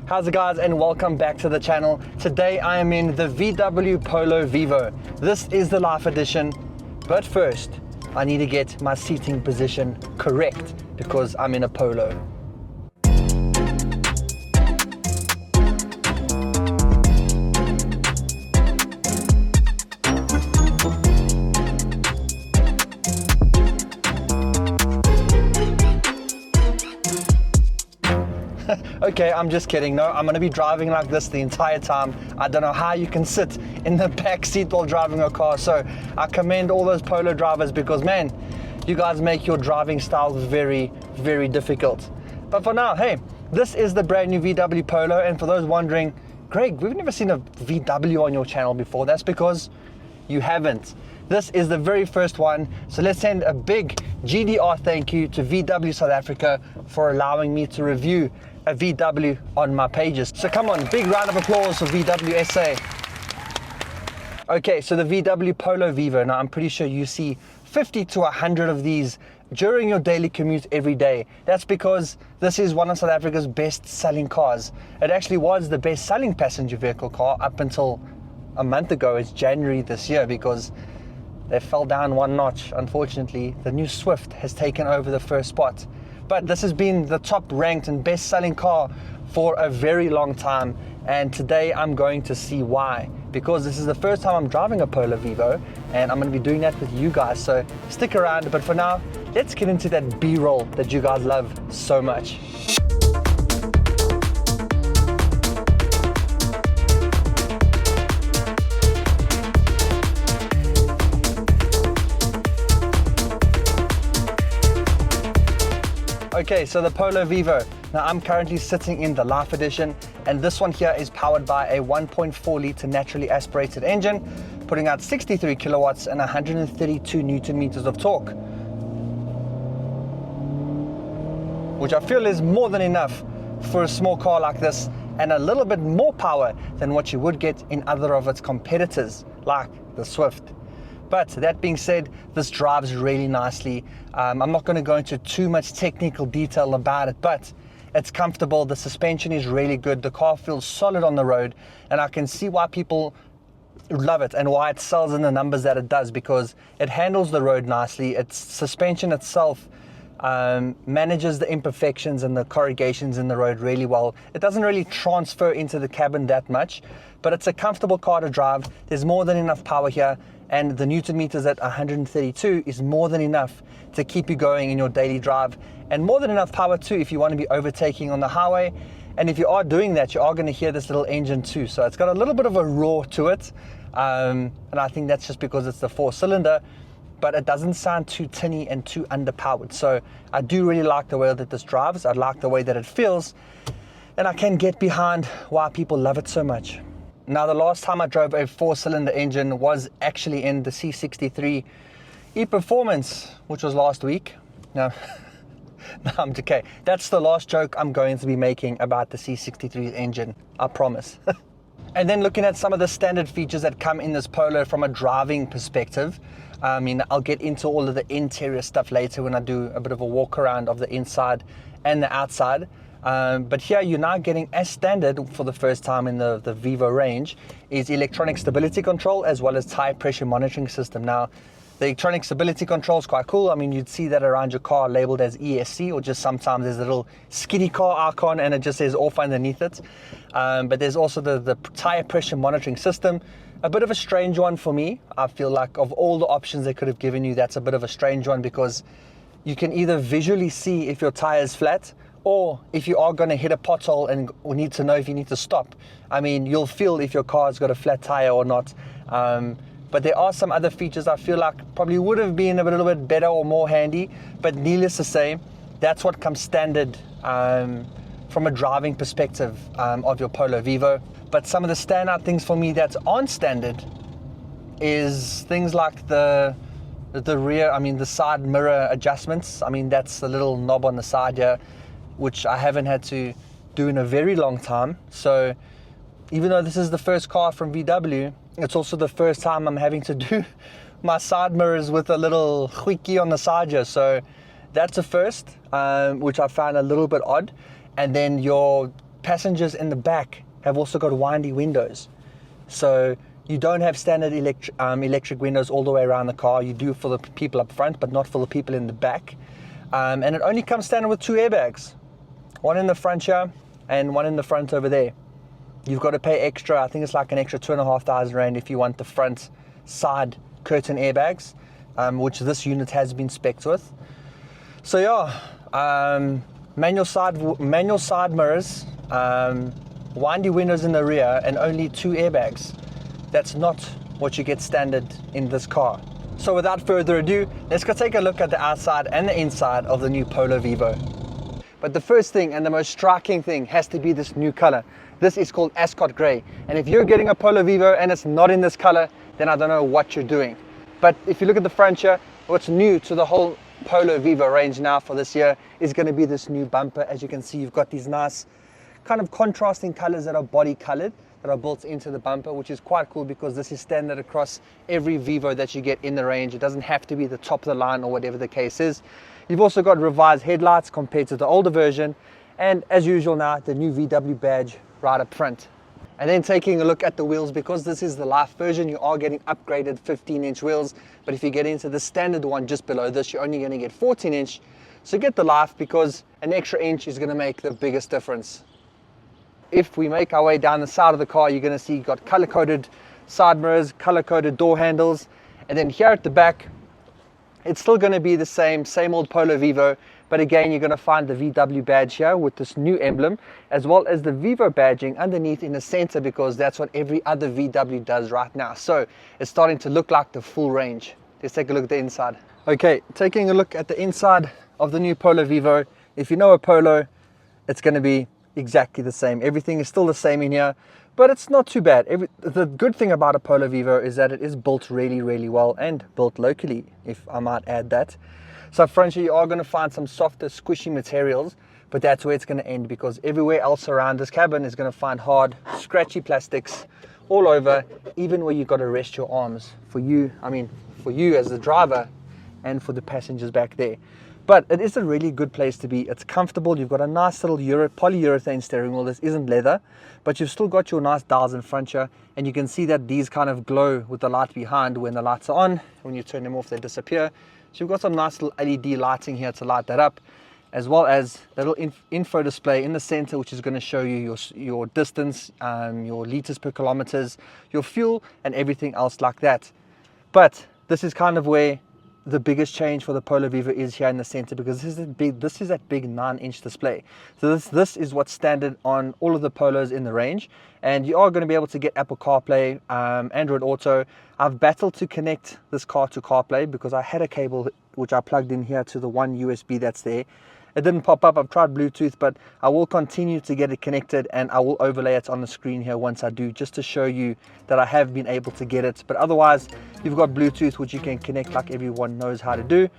How's it guys, and welcome back to the channel. Today I am in the VW Polo Vivo. This is the Life Edition, but first I need to get my seating position correct because I'm in a Polo. Okay, I'm just kidding. No, I'm gonna be driving like this the entire time. I don't know how you can sit in the back seat while driving a car. So I commend all those Polo drivers because man, you guys make your driving styles very, very difficult. But for now, hey, this is the brand new VW Polo. And for those wondering, Greg, we've never seen a VW on your channel before. That's because you haven't. This is the very first one. So let's send a big GDR thank you to VW South Africa for allowing me to review a VW on my pages. So come on, big round of applause for VW SA. Okay, so the VW Polo Vivo. Now I'm pretty sure you see 50 to 100 of these during your daily commute every day. That's because this is one of South Africa's best selling cars. It actually was the best selling passenger vehicle car up until a month ago. It's January this year because they fell down one notch. Unfortunately, the new Swift has taken over the first spot. But this has been the top ranked and best selling car for a very long time. And today I'm going to see why. Because this is the first time I'm driving a Polo Vivo and I'm going to be doing that with you guys. So stick around. But for now, let's get into that B-roll that you guys love so much. Okay, so the Polo Vivo. Now I'm currently sitting in the Life Edition, and this one here is powered by a 1.4 litre naturally aspirated engine, putting out 63 kilowatts and 132 Newton meters of torque, which I feel is more than enough for a small car like this, and a little bit more power than what you would get in other of its competitors, like the Swift. But that being said, this drives really nicely. I'm not going to go into too much technical detail about it, but it's comfortable. The suspension is really good. The car feels solid on the road, and I can see why people love it and why it sells in the numbers that it does, because it handles the road nicely. Its suspension itself manages the imperfections and the corrugations in the road really well. It doesn't really transfer into the cabin that much, but it's a comfortable car to drive. There's more than enough power here, and the Newton meters at 132 is more than enough to keep you going in your daily drive, and more than enough power too if you want to be overtaking on the highway. And if you are doing that, you are going to hear this little engine too. So it's got a little bit of a roar to it, and I think that's just because it's the 4-cylinder, but it doesn't sound too tinny and too underpowered. So I do really like the way that this drives. I like the way that it feels, and I can get behind why people love it so much. Now, the last time I drove a 4-cylinder engine was actually in the C63 e-Performance, which was last week. No, no, I'm okay. That's the last joke I'm going to be making about the C63 engine, I promise. And then looking at some of the standard features that come in this Polo from a driving perspective. I mean, I'll get into all of the interior stuff later when I do a bit of a walk around of the inside and the outside. But here you're now getting, as standard for the first time in the Vivo range, is electronic stability control as well as tire pressure monitoring system. Now, the electronic stability control is quite cool. I mean, you'd see that around your car labeled as ESC, or just sometimes there's a little skinny car icon and it just says off underneath it. But there's also the tire pressure monitoring system. A bit of a strange one for me. I feel like of all the options they could have given you, that's a bit of a strange one, because you can either visually see if your tire is flat, or if you are going to hit a pothole and need to know if you need to stop. I mean, you'll feel if your car's got a flat tire or not. But there are some other features I feel like probably would have been a little bit better or more handy. But needless to say, that's what comes standard from a driving perspective of your Polo Vivo. But some of the standout things for me that aren't standard is things like the rear, I mean the side mirror adjustments. I mean, that's the little knob on the side here, which I haven't had to do in a very long time. So even though this is the first car from VW, it's also the first time I'm having to do my side mirrors with a little wiki on the side here. So that's a first, which I found a little bit odd. And then your passengers in the back have also got windy windows. So you don't have standard electric windows all the way around the car. You do for the people up front, but not for the people in the back. And it only comes standard with 2 airbags. One in the front here and one in the front over there. You've got to pay extra, I think it's like an extra 2,500 Rand if you want the front side curtain airbags, which this unit has been spec'd with. So yeah, manual side mirrors, windy windows in the rear, and only 2 airbags. That's not what you get standard in this car. So without further ado, let's go take a look at the outside and the inside of the new Polo Vivo. But the first thing and the most striking thing has to be this new color. This is called Ascot Grey. And if you're getting a Polo Vivo and it's not in this color, then I don't know what you're doing. But if you look at the front here, what's new to the whole Polo Vivo range now for this year is going to be this new bumper. As you can see, you've got these nice kind of contrasting colors that are body colored, that are built into the bumper, which is quite cool because this is standard across every Vivo that you get in the range. It doesn't have to be the top of the line or whatever the case is. You've also got revised headlights compared to the older version, and as usual now, the new VW badge right up front. And then taking a look at the wheels, because this is the Life version, you are getting upgraded 15-inch wheels, but if you get into the standard one just below this, you're only going to get 14-inch. So get the Life, because an extra inch is going to make the biggest difference. If we make our way down the side of the car, you're going to see you've got color-coded side mirrors, color-coded door handles, and then here at the back, it's still going to be the same old Polo Vivo, but again, you're going to find the VW badge here with this new emblem, as well as the Vivo badging underneath in the center, because that's what every other VW does right now. So it's starting to look like the full range. Let's take a look at the inside. Okay, taking a look at the inside of the new Polo Vivo. If you know a Polo, it's going to be exactly the same. Everything is still the same in here, but it's not too bad. The good thing about a Polo Vivo is that it is built really, really well, and built locally, if I might add that. So up front here, you are going to find some softer, squishy materials, but that's where it's going to end, because everywhere else around this cabin is going to find hard, scratchy plastics all over, even where you've got to rest your arms. For you as the driver, and for the passengers back there. But it is a really good place to be. It's comfortable. You've got a nice little polyurethane steering wheel. This isn't leather, but you've still got your nice dials in front here, and you can see that these kind of glow with the light behind when the lights are on. When you turn them off, they disappear. So you've got some nice little LED lighting here to light that up, as well as a little info display in the center, which is going to show you your distance, your liters per kilometers, your fuel, and everything else like that. But this is kind of where the biggest change for the Polo Vivo is here in the center, because this is that big 9-inch display. So this is what's standard on all of the Polos in the range, and you are going to be able to get Apple CarPlay, Android Auto. I've battled to connect this car to CarPlay because I had a cable which I plugged in here to the one USB that's there. It didn't pop up. I've tried Bluetooth, but I will continue to get it connected, and I will overlay it on the screen here once I do, just to show you that I have been able to get it. But otherwise, you've got Bluetooth, which you can connect like everyone knows how to do.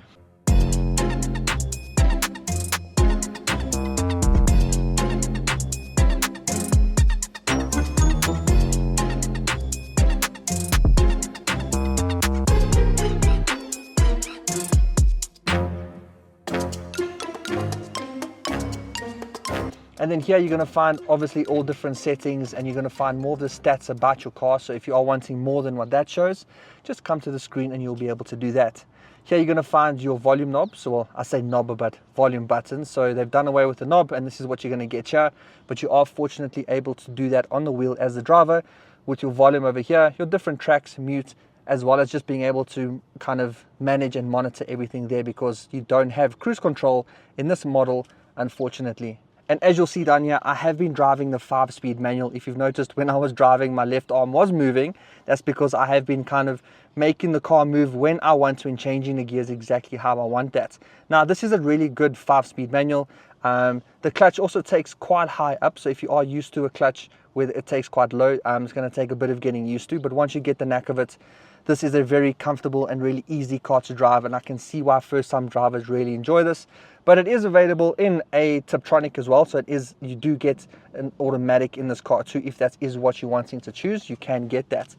And then here you're going to find obviously all different settings, and you're going to find more of the stats about your car. So if you are wanting more than what that shows, just come to the screen and you'll be able to do that. Here you're going to find your volume knob. So, well, I say knob, but volume buttons. So they've done away with the knob, and this is what you're going to get here. But you are fortunately able to do that on the wheel as the driver, with your volume over here, your different tracks, mute, as well as just being able to kind of manage and monitor everything there, because you don't have cruise control in this model, unfortunately. And as you'll see down here, I have been driving the 5-speed manual. If you've noticed, when I was driving, my left arm was moving. That's because I have been kind of making the car move when I want to and changing the gears exactly how I want that. Now, this is a really good 5-speed manual. The clutch also takes quite high up. So if you are used to a clutch where it takes quite low, it's going to take a bit of getting used to. But once you get the knack of it, this is a very comfortable and really easy car to drive, and I can see why first-time drivers really enjoy this. But it is available in a Tiptronic as well, so you do get an automatic in this car too. If that is what you're wanting to choose, you can get that.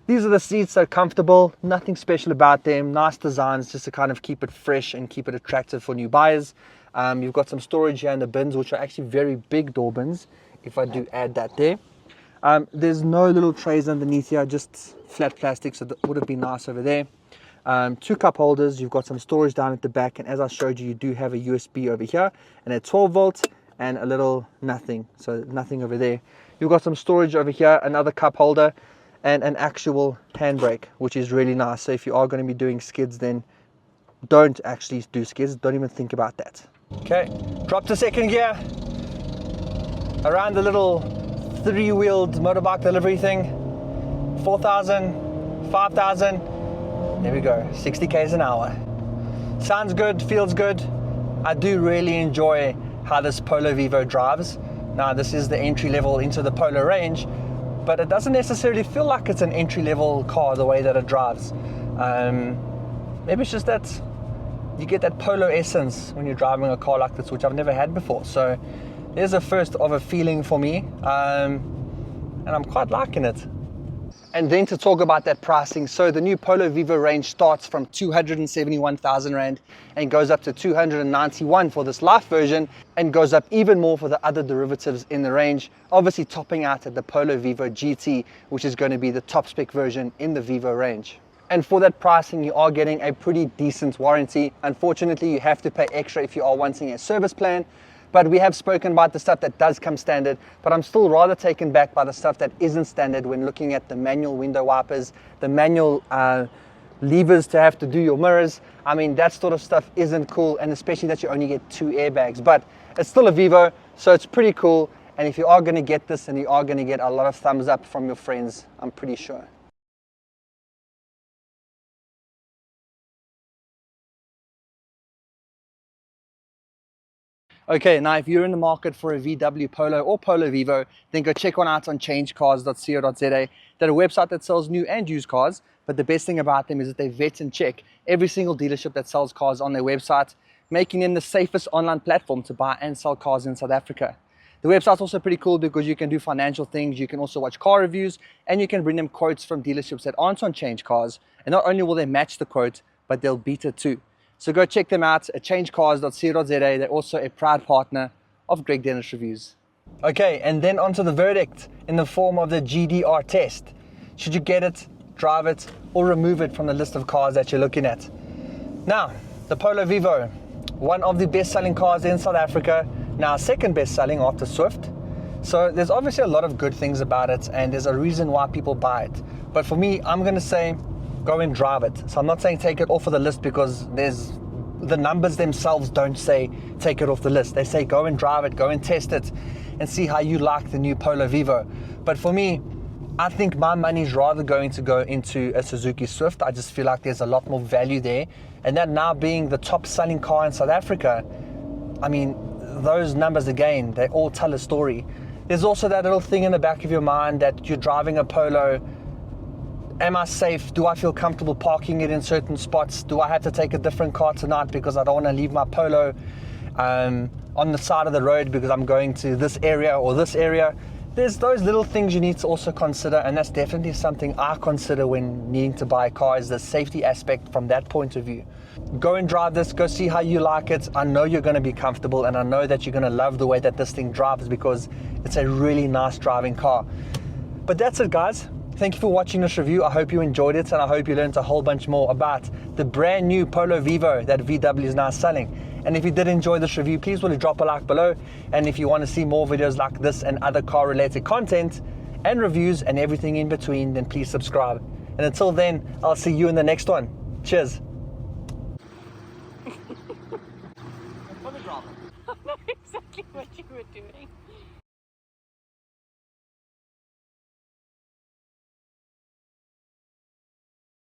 These are the seats, so comfortable, nothing special about them, nice designs just to kind of keep it fresh and keep it attractive for new buyers. You've got some storage here in the bins, which are actually very big door bins, if I do add that there. There's no little trays underneath here, just flat plastic, so that would have been nice over there. 2 cup holders, you've got some storage down at the back, and as I showed you, you do have a USB over here, and a 12 volt, and a little nothing, so nothing over there. You've got some storage over here, another cup holder, and an actual handbrake, which is really nice. So if you are going to be doing skids, then don't actually do skids, don't even think about that. Okay, drop to second gear, around the little 3-wheeled motorbike delivery thing, 4,000, 5,000, there we go, 60 k's an hour. Sounds good, feels good. I do really enjoy how this Polo Vivo drives. Now this is the entry level into the Polo range, but it doesn't necessarily feel like it's an entry level car the way that it drives. Maybe it's just that you get that Polo essence when you're driving a car like this, which I've never had before. So there's a first of a feeling for me, and I'm quite liking it. And then to talk about that pricing, so the new Polo Vivo range starts from 271,000 Rand and goes up to 291 for this Life version, and goes up even more for the other derivatives in the range, obviously topping out at the Polo Vivo GT, which is going to be the top spec version in the Vivo range. And for that pricing, you are getting a pretty decent warranty. Unfortunately, you have to pay extra if you are wanting a service plan. But we have spoken about the stuff that does come standard, but I'm still rather taken back by the stuff that isn't standard when looking at the manual window wipers, the manual levers to have to do your mirrors. I mean, that sort of stuff isn't cool, and especially that you only get 2 airbags. But it's still a Vivo, so it's pretty cool. And if you are going to get this, and you are going to get a lot of thumbs up from your friends, I'm pretty sure. Okay, now if you're in the market for a VW Polo or Polo Vivo, then go check one out on changecars.co.za. They're a website that sells new and used cars, but the best thing about them is that they vet and check every single dealership that sells cars on their website, making them the safest online platform to buy and sell cars in South Africa. The website's also pretty cool because you can do financial things, you can also watch car reviews, and you can bring them quotes from dealerships that aren't on Change Cars, and not only will they match the quote, but they'll beat it too. So go check them out at changecars.co.za. They're also a proud partner of Greg Dennis Reviews. Okay, and then onto the verdict in the form of the GDR test. Should you get it, drive it, or remove it from the list of cars that you're looking at? Now, the Polo Vivo, one of the best-selling cars in South Africa, now second best-selling after Swift. So there's obviously a lot of good things about it, and there's a reason why people buy it. But for me, I'm going to say, go and drive it. So I'm not saying take it off of the list, because the numbers themselves don't say take it off the list. They say go and drive it, go and test it, and see how you like the new Polo Vivo. But for me, I think my money's rather going to go into a Suzuki Swift. I just feel like there's a lot more value there. And that now being the top selling car in South Africa, I mean, those numbers again, they all tell a story. There's also that little thing in the back of your mind that you're driving a Polo. Am I safe? Do I feel comfortable parking it in certain spots? Do I have to take a different car tonight because I don't want to leave my Polo on the side of the road because I'm going to this area or this area? There's those little things you need to also consider, and that's definitely something I consider when needing to buy a car, is the safety aspect from that point of view. Go and drive this, go see how you like it. I know you're going to be comfortable, and I know that you're going to love the way that this thing drives, because it's a really nice driving car. But that's it, guys. Thank you for watching this review. I hope you enjoyed it, and I hope you learned a whole bunch more about the brand new Polo Vivo that VW is now selling. And if you did enjoy this review, please will you drop a like below. And if you want to see more videos like this and other car related content and reviews and everything in between, then please subscribe. And until then, I'll see you in the next one. Cheers. I know exactly what you were doing.